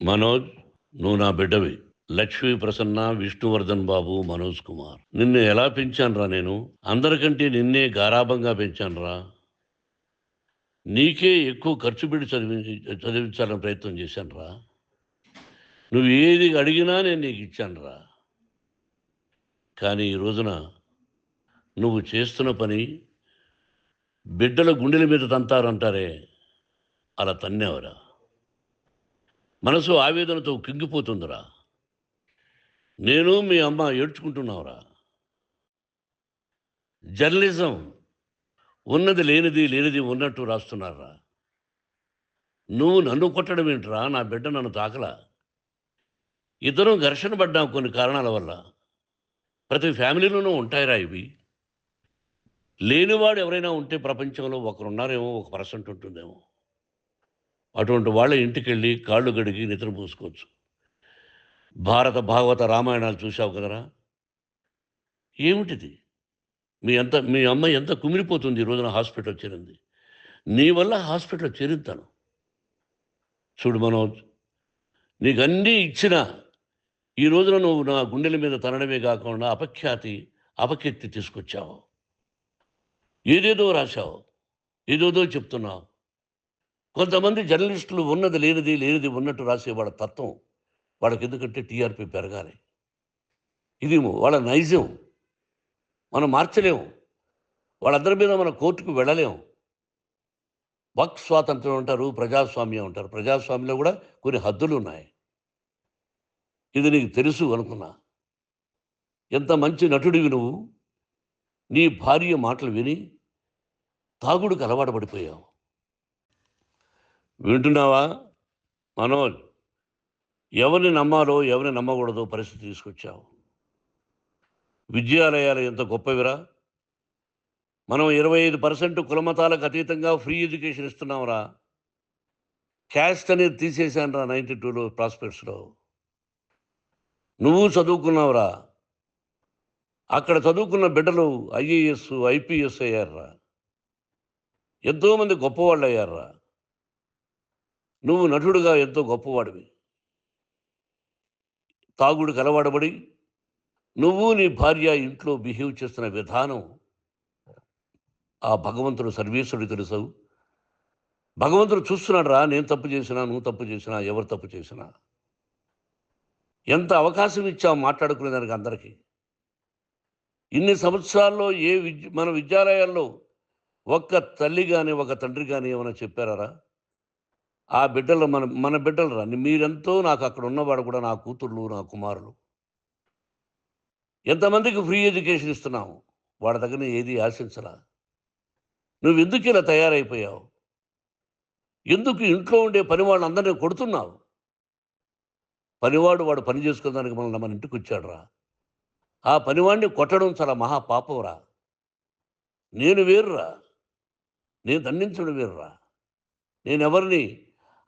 మనోజ్, నువ్వు నా బిడ్డవి. లక్ష్మీ ప్రసన్న, విష్ణువర్ధన్ బాబు, మనోజ్ కుమార్. నిన్ను ఎలా పెంచానురా నేను? అందరికంటే నిన్నే గారాబంగా పెంచానురా. నీకే ఎక్కువ ఖర్చు పెట్టి చదివించాలని ప్రయత్నం చేశానురా. నువ్వు ఏది అడిగినా నేను నీకు ఇచ్చానురా. కానీ ఈ రోజున నువ్వు చేస్తున్న పని బిడ్డల గుండెల మీద తంతారంటారే, అలా తన్నేవరా. మనసు ఆవేదనతో కుంగిపోతుందిరా. నేను మీ అమ్మ ఏడ్చుకుంటున్నావురా. జర్నలిజం ఉన్నది లేనిది, లేనిది ఉన్నట్టు రాస్తున్నారా. నువ్వు నన్ను కొట్టడం ఏంట్రా? నా బిడ్డ నన్ను తాకలా. ఇద్దరం ఘర్షణ పడ్డాం కొన్ని కారణాల వల్ల. ప్రతి ఫ్యామిలీలోనూ ఉంటాయిరా ఇవి. లేనివాడు ఎవరైనా ఉంటే ప్రపంచంలో ఒకరున్నారేమో, 1% ఉంటుందేమో. అటువంటి వాళ్ళ ఇంటికెళ్ళి కాళ్ళు గడిగి నిద్ర పూసుకోవచ్చు. భారత భాగవత రామాయణాలు చూశావు కదరా. ఏమిటిది? మీ అమ్మాయి ఎంత కుమిలిపోతుంది ఈ రోజున హాస్పిటల్ చేరింది. నీ వల్ల హాస్పిటల్ చేరుతాను. చూడు మనోజ్, నీకు అన్నీ ఇచ్చినా ఈ రోజున నువ్వు నా గుండెల మీద తనడమే కాకుండా అపకీర్తి తీసుకొచ్చావు. ఏదేదో రాశావు, ఏదేదో చెప్తున్నావు. కొంతమంది జర్నలిస్టులు ఉన్నది లేనిది, లేనిది ఉన్నట్టు రాసేవాళ్ళ తత్వం వాళ్ళకి. ఎందుకంటే టీఆర్పీ పెరగాలి. ఇది వాళ్ళ నైజం. మనం మార్చలేము. వాళ్ళందరి మీద మన కోర్టుకు వెళ్ళలేము. వాక్ స్వాతంత్రం అంటారు, ప్రజాస్వామ్యం అంటారు. ప్రజాస్వామ్యంలో కూడా కొన్ని హద్దులు ఉన్నాయి. ఇది నీకు తెలుసు అనుకున్నా. ఎంత మంచి నటుడివి నువ్వు. నీ భార్య మాటలు విని తాగుడికి అలవాటు పడిపోయావు. వింటున్నావా మనోజ్? ఎవరిని నమ్మాలో ఎవరిని నమ్మకూడదో పరిస్థితి తీసుకొచ్చావు. విద్యాలయాలు ఎంత గొప్పవిరా. మనం 25% కులమతాలకు అతీతంగా ఫ్రీ ఎడ్యుకేషన్ ఇస్తున్నాంరా. క్యాస్ట్ అనేది తీసేశానురా 92లో ప్రాస్పెక్ట్స్లో. నువ్వు చదువుకున్నావురా. అక్కడ చదువుకున్న బిడ్డలు ఐఏఎస్, ఐపీఎస్ అయ్యారురా. ఎంతోమంది గొప్పవాళ్ళు అయ్యారురా. నువ్వు నటుడుగా ఎంతో గొప్పవాడివి. తాగుడికి అలవాడబడి నువ్వు నీ భార్య ఇంట్లో బిహేవ్ చేస్తున్న విధానం ఆ భగవంతుడు సర్వేశ్వరుడు తెలుసు. భగవంతుడు చూస్తున్నాడు రా. నేను తప్పు చేసినా, నువ్వు తప్పు చేసినా, ఎవరు తప్పు చేసినా. ఎంత అవకాశం ఇచ్చావు మాట్లాడుకునేదానికి అందరికీ. ఇన్ని సంవత్సరాల్లో మన విద్యాలయాల్లో ఒక్క తల్లి కానీ ఒక తండ్రి కానీ ఏమైనా చెప్పారా? ఆ బిడ్డలు మన బిడ్డలు రా. మీరెంతో నాకు అక్కడ ఉన్నవాడు కూడా నా కూతుర్లు, నా కుమారులు. ఎంతమందికి ఫ్రీ ఎడ్యుకేషన్ ఇస్తున్నావు. వాడి దగ్గర ఏది ఆశించరా. నువ్వు ఎందుకు ఇలా తయారైపోయావు? ఎందుకు ఇంట్లో ఉండే పని వాళ్ళందరినీ కొడుతున్నావు? వాడు పని చేసుకోవడానికి మన ఇంటికి వచ్చాడు రా. ఆ పనివాడిని కొట్టడం చాలా మహాపాపంరా. నేను వేరురా. నేను దండించడం వేరురా. నేను ఎవరిని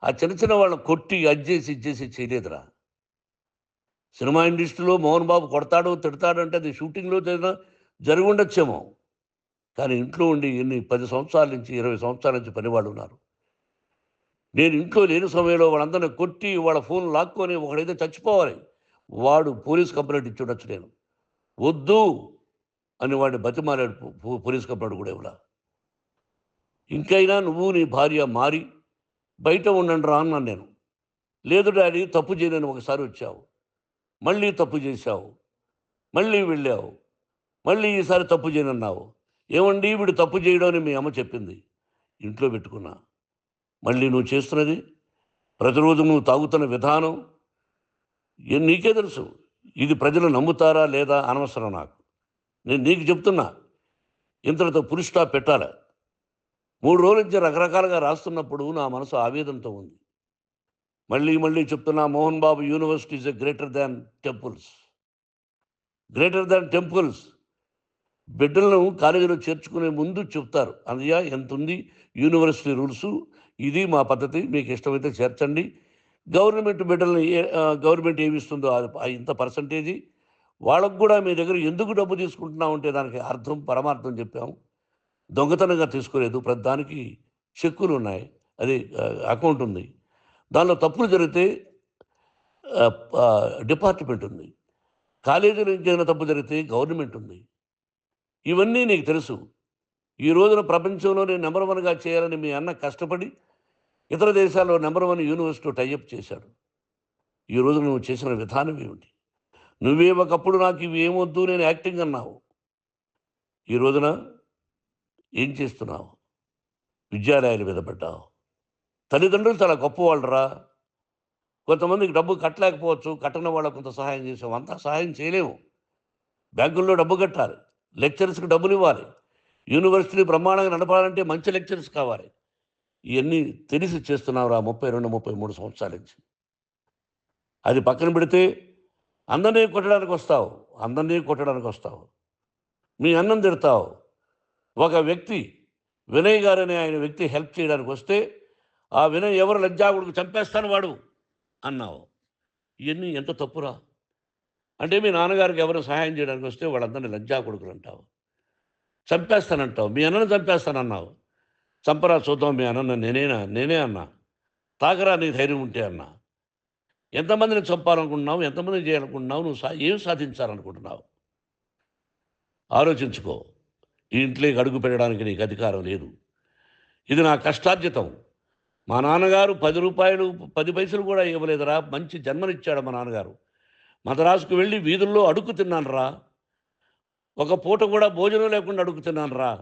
ఆ చిన్న చిన్న వాళ్ళని కొట్టి ఇచ్చేసి చేయలేదురా. సినిమా ఇండస్ట్రీలో మోహన్ బాబు కొడతాడు, తిడతాడు అంటే అది షూటింగ్లో జరిగి ఉండొచ్చేమో. కానీ ఇంట్లో ఉండి 10 సంవత్సరాల నుంచి 20 సంవత్సరాల నుంచి పనివాళ్ళు ఉన్నారు. నేను ఇంట్లో లేని సమయంలో వాళ్ళందరినీ కొట్టి వాళ్ళ ఫోన్ లాక్కొని ఒకడైతే చచ్చిపోవాలి. వాడు పోలీస్ కంప్లైంట్ ఇచ్చి ఉండొచ్చు. నేను వద్దు అని వాడిని బతిమాలాడు. పోలీస్ కంప్లైంట్ కూడా ఇవ్వలా. ఇంకైనా నువ్వు నీ భార్య మారి బయట ఉండండి రా అన్నాను నేను. లేదు డాడీ, తప్పు చేయలేని ఒకసారి వచ్చావు, మళ్ళీ తప్పు చేశావు, మళ్ళీ వెళ్ళావు, మళ్ళీ ఈసారి తప్పు చేయనన్నావు. ఏమండి వీడు తప్పు చేయడం అని మీ అమ్మ చెప్పింది. ఇంట్లో పెట్టుకున్నా. మళ్ళీ నువ్వు చేస్తున్నది, ప్రతిరోజు నువ్వు తాగుతున్న విధానం నీకే తెలుసు. ఇది ప్రజలు నమ్ముతారా లేదా అనవసరం నాకు. నేను నీకు చెప్తున్నా, ఇంతటితో పులి స్టాప్ పెట్టాలి. 3 రోజుల నుంచి రకరకాలుగా రాస్తున్నప్పుడు నా మనసు ఆవేదనతో ఉంది. మళ్ళీ చెప్తున్నా, Mohan Babu university is greater than temples. Greater than temples. బిడ్డలను కాలేజీలో చేర్చుకునే ముందు చెప్తారు, అన్నయ్య ఎంత ఉంది యూనివర్సిటీ రూల్సు, ఇది మా పద్ధతి, మీకు ఇష్టమైతే చేర్చండి. గవర్నమెంట్ బిడ్డల్ని గవర్నమెంట్ ఏమి ఇస్తుందో ఇంత పర్సంటేజీ వాళ్ళకు కూడా మీ దగ్గర ఎందుకు డబ్బు తీసుకుంటున్నామంటే దానికి అర్థం పరమార్థం చెప్పాము. దొంగతనంగా తీసుకోలేదు. ప్రతి దానికి చెక్కులు ఉన్నాయి, అది అకౌంట్ ఉంది. దానిలో తప్పులు జరిగితే డిపార్ట్మెంట్ ఉంది. కాలేజీలో ఇంకేమైనా తప్పు జరిగితే గవర్నమెంట్ ఉంది. ఇవన్నీ నీకు తెలుసు. ఈ రోజున ప్రపంచంలోనే నెంబర్ వన్‌గా చేయాలని మీ అన్న కష్టపడి ఇతర దేశాల్లో నంబర్ 1 యూనివర్సిటీతో టైఅప్ చేశాడు. ఈ రోజు నువ్వు చేసిన విధానం ఏమిటి? నువ్వే ఒకప్పుడు నాకు ఇవి ఏమొద్దు నేను యాక్టింగ్ అన్నావు. ఈ రోజున ఏం చేస్తున్నావు? విద్యాలయాల మీద పడ్డావు. తల్లిదండ్రులు చాలా గొప్పవాళ్ళురా. కొంతమందికి డబ్బు కట్టలేకపోవచ్చు. కట్టని వాళ్ళకు కొంత సహాయం చేసాం. అంతా సహాయం చేయలేము. బ్యాంకుల్లో డబ్బు కట్టాలి. లెక్చరర్స్‌కి డబ్బులివ్వాలి. యూనివర్సిటీ బ్రహ్మాండంగా నడపాలంటే మంచి లెక్చరర్స్ కావాలి. ఇవన్నీ తెలిసి చేస్తున్నావురా 32, 33 సంవత్సరాల నుంచి. అది పక్కన పెడితే అందరినీ కొట్టడానికి వస్తావు. మీ అన్నం తిడతావు. ఒక వ్యక్తి వినయ్ గారనే ఆయన వ్యక్తి హెల్ప్ చేయడానికి వస్తే ఆ వినయ్ ఎవరు లజ్జాగుడికి చంపేస్తాను వాడు అన్నావు. ఇవన్నీ ఎంత తప్పురా? అంటే మీ నాన్నగారికి ఎవరు సహాయం చేయడానికి వస్తే వాళ్ళందరినీ లజ్జాగుడుకులు అంటావు. చంపేస్తానంటావు. మీ అన్నను చంపేస్తానన్నావు. చంపరా చూద్దాం మీ అన్న నేనే అన్నా. తాగరా నీ ధైర్యం ఉంటే అన్నా. ఎంతమందిని చంపాలనుకుంటున్నావు? ఎంతమందిని చేయాలనుకుంటున్నావు? నువ్వు ఏం సాధించాలనుకుంటున్నావు? ఆలోచించుకో. ఈ ఇంట్లోకి అడుగు పెట్టడానికి నీకు అధికారం లేదు. ఇది నా కష్టార్జితం. మా నాన్నగారు రూ. 10 పైసలు కూడా ఇవ్వలేదురా. మంచి జన్మనిచ్చాడు మా నాన్నగారు. మద్రాసుకు వెళ్ళి వీధుల్లో అడుగు తిన్నానురా. ఒక పూట కూడా భోజనం లేకుండా అడుగు తిన్నానురా.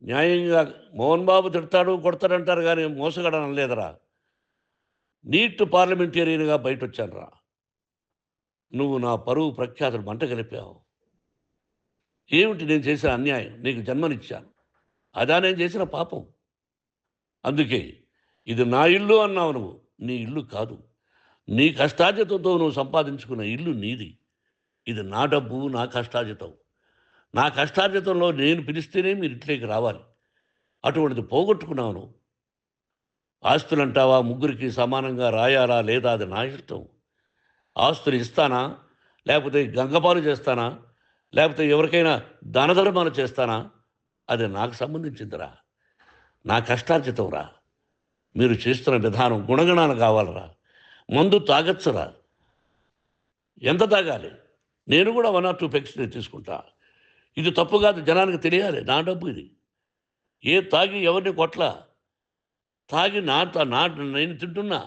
న్యాయంగా మోహన్ బాబు తిడతాడు కొడతాడంటారు కానీ మోసగడం లేదురా. నీట్ పార్లమెంటేరియన్గా బయటొచ్చానురా. నువ్వు నా పరువు ప్రఖ్యాతులు మంట కలిపావు. ఏమిటి నేను చేసిన అన్యాయం? నీకు జన్మనిచ్చాను. అదా నేను చేసిన పాపం. అందుకే ఇది నా ఇల్లు అన్నావు నువ్వు. నీ ఇల్లు కాదు. నీ కష్టార్జితంతో నువ్వు సంపాదించుకున్న ఇల్లు నీది. ఇది నా డబ్బు, నా కష్టార్జితం. నా కష్టార్జితంలో నేను పిలిస్తేనే మీరు ఇంట్లోకి రావాలి. అటువంటిది పోగొట్టుకున్నావు నువ్వు. ఆస్తులంటావా? ముగ్గురికి సమానంగా రాయాలా లేదా అది నా ఇష్టం. ఆస్తులు ఇస్తానా? లేకపోతే గంగపాలు చేస్తానా? లేకపోతే ఎవరికైనా దానధర్మాలు చేస్తానా? అది నాకు సంబంధించిందిరా. నా కష్టార్జితం రా. మీరు చేస్తున్న విధానం గుణగణాలు కావాలరా. మందు తాగచ్చురా. ఎంత తాగాలి? నేను కూడా 1 or 2 పెగ్స్ తీసుకుంటా. ఇది తప్పు కాదు, జనానికి తెలియాలి. నా డబ్బు ఇది. తాగి ఎవరిని కొట్లా. తాగి నేను తింటున్నా.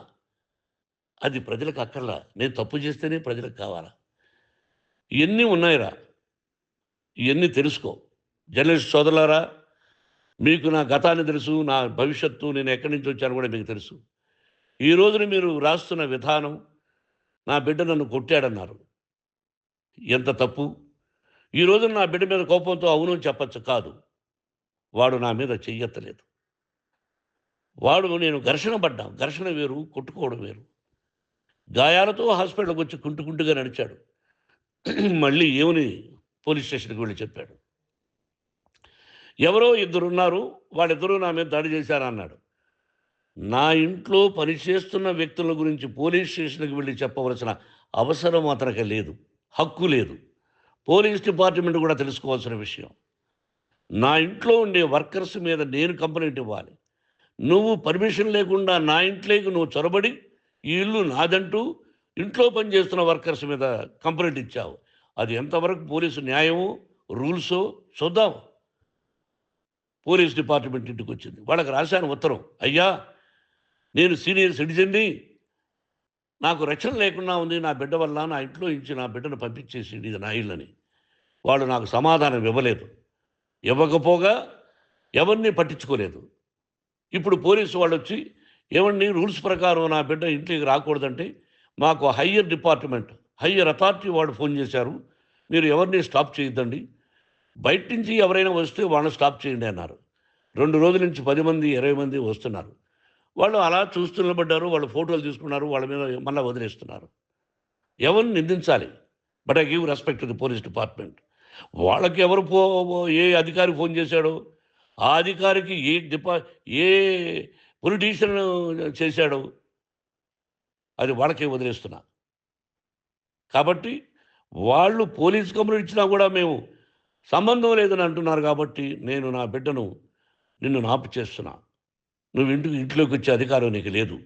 అది ప్రజలకు అక్కర్లా. నేను తప్పు చేస్తేనే ప్రజలకు కావాలా. ఇవన్నీ ఉన్నాయిరా. ఇవన్నీ తెలుసుకో. జర్నలిస్ట్ సోదరులారా, మీకు నా గతాన్ని తెలుసు, నా భవిష్యత్తు, నేను ఎక్కడి నుంచి వచ్చాను కూడా మీకు తెలుసు. ఈ రోజున మీరు రాస్తున్న విధానం, నా బిడ్డ నన్ను కొట్టాడన్నారు. ఎంత తప్పు. ఈ రోజున నా బిడ్డ మీద కోపంతో అవును చెప్పచ్చు. కాదు, వాడు నా మీద చెయ్యెత్తలేదు. నేను ఘర్షణ పడ్డాం. ఘర్షణ వేరు, కొట్టుకోవడం వేరు. గాయాలతో హాస్పిటల్కి వచ్చి కుంటుకుంటుగా నడిచాడు. మళ్ళీ ఏమని పోలీస్ స్టేషన్కి వెళ్ళి చెప్పాడు. ఎవరో ఇద్దరున్నారు, వాళ్ళిద్దరూ నా మీద దాడి చేశారన్నాడు. నా ఇంట్లో పనిచేస్తున్న వ్యక్తుల గురించి పోలీస్ స్టేషన్కి వెళ్ళి చెప్పవలసిన అవసరం అతనికి లేదు, హక్కు లేదు. పోలీస్ డిపార్ట్మెంట్ కూడా తెలుసుకోవాల్సిన విషయం. నా ఇంట్లో ఉండే వర్కర్స్ మీద నేను కంప్లైంట్ ఇవ్వాలి. నువ్వు పర్మిషన్ లేకుండా నా ఇంట్లోకి నువ్వు చొరబడి ఈ ఇల్లు నాదంటూ ఇంట్లో పనిచేస్తున్న వర్కర్స్ మీద కంప్లైంట్ ఇచ్చావు. అది ఎంతవరకు పోలీసు న్యాయమో రూల్సో చూద్దాం. పోలీస్ డిపార్ట్మెంట్ ఇంటికి వచ్చింది. వాళ్ళకి రాశాను ఉత్తరం. అయ్యా, నేను సీనియర్ సిటిజన్ని, నాకు రక్షణ లేకుండా ఉంది. నా బిడ్డ వల్ల నా ఇంట్లో నుంచి నా బిడ్డను పంపించేసి ఇది నా ఇల్లని. వాళ్ళు నాకు సమాధానం ఇవ్వలేదు. ఇవ్వకపోగా ఎవరిని పట్టించుకోలేదు. ఇప్పుడు పోలీసు వాళ్ళు వచ్చి ఏమండి రూల్స్ ప్రకారం నా బిడ్డ ఇంటికి రాకూడదంటే మాకు హయ్యర్ డిపార్ట్మెంట్, హయ్యర్ అథారిటీ వాళ్ళు ఫోన్ చేశారు. మీరు ఎవరిని స్టాప్ చేయొద్దండి, బయట నుంచి ఎవరైనా వస్తే వాళ్ళని స్టాప్ చేయండి అన్నారు. 2 రోజుల నుంచి 10 మంది 20 మంది వస్తున్నారు. వాళ్ళు అలా చూస్తూ నిలబడ్డారు. వాళ్ళు ఫోటోలు తీసుకున్నారు. వాళ్ళ మీద మళ్ళీ వదిలేస్తున్నారు. ఎవరిని నిందించాలి? But I give respect to the police department. వాళ్ళకి ఎవరు ఏ అధికారి ఫోన్ చేశాడో, ఆ అధికారికి ఏ పొలిటీషియన్ చేశాడో అది వాళ్ళకే వదిలేస్తున్నా. కాబట్టి వాళ్ళు పోలీస్ కంప్లైంట్ ఇచ్చినా కూడా మేము సంబంధం లేదని అంటున్నారు. కాబట్టి నేను నా బిడ్డను నిన్ను నాపు చేస్తున్నా. నువ్వు ఇంట్లోకి వచ్చే అధికారం నీకు లేదు.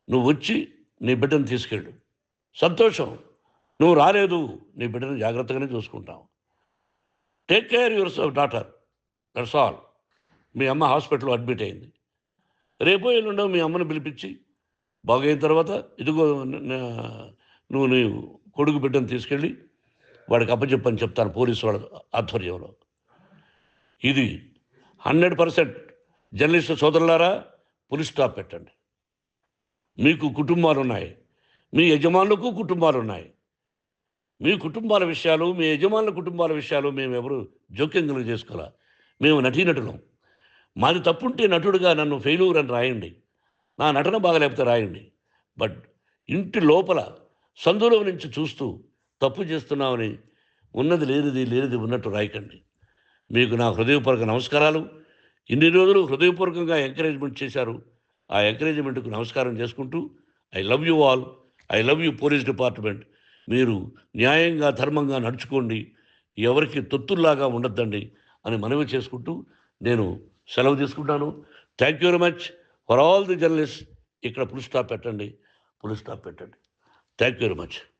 నువ్వు వచ్చి నీ బిడ్డను తీసుకెళ్ళు. సంతోషం. నువ్వు రాలేదు, నీ బిడ్డను జాగ్రత్తగానే చూసుకుంటాం. Take care your daughter, that's all. మీ అమ్మ హాస్పిటల్‌లో అడ్మిట్ అయింది. రేపో ఎల్లుండో మీ అమ్మని పిలిపించి బాగయిన తర్వాత ఇదిగో నువ్వు నీ కొడుకు బిడ్డను తీసుకెళ్ళి వాడికి అప్పచెప్పని చెప్తాను పోలీసు వాళ్ళ ఆధ్వర్యంలో. ఇది 100% జర్నలిస్టు సోదరులారా, ఫుల్ స్టాప్ పెట్టండి. మీకు కుటుంబాలున్నాయి, మీ యజమానులకు కుటుంబాలున్నాయి. మీ కుటుంబాల విషయాలు, మీ యజమానుల కుటుంబాల విషయాలు మేమెవరు జోక్యం చేసుకోవాలా. మేము నటీనటులం. మాది తప్పుంటే నటుడుగా నన్ను ఫెయిల్యూర్ అని రాయండి, నా నటన బాగలేకపోతే రాయండి. బట్ ఇంటి లోపల సందులో నుంచి చూస్తూ తప్పు చేస్తున్నామని ఉన్నది లేనిది, లేనిది ఉన్నట్టు రాయకండి. మీకు నా హృదయపూర్వక నమస్కారాలు. ఇన్ని రోజులు హృదయపూర్వకంగా ఎంకరేజ్మెంట్ చేశారు. ఆ ఎంకరేజ్మెంట్కు నమస్కారం చేసుకుంటూ, I love you all. I love you police department. మీరు న్యాయంగా, ధర్మంగా నడుచుకోండి, ఎవరికి తొత్తుల్లాగా ఉండొద్దండి అని మనవి చేసుకుంటూ నేను సెలవు తీసుకుంటాను. Thank you very much for all the journalist. ఇక్కడ ఫుల్ స్టాప్ పెట్టండి, ఫుల్ స్టాప్ పెట్టండి. Thank you very much.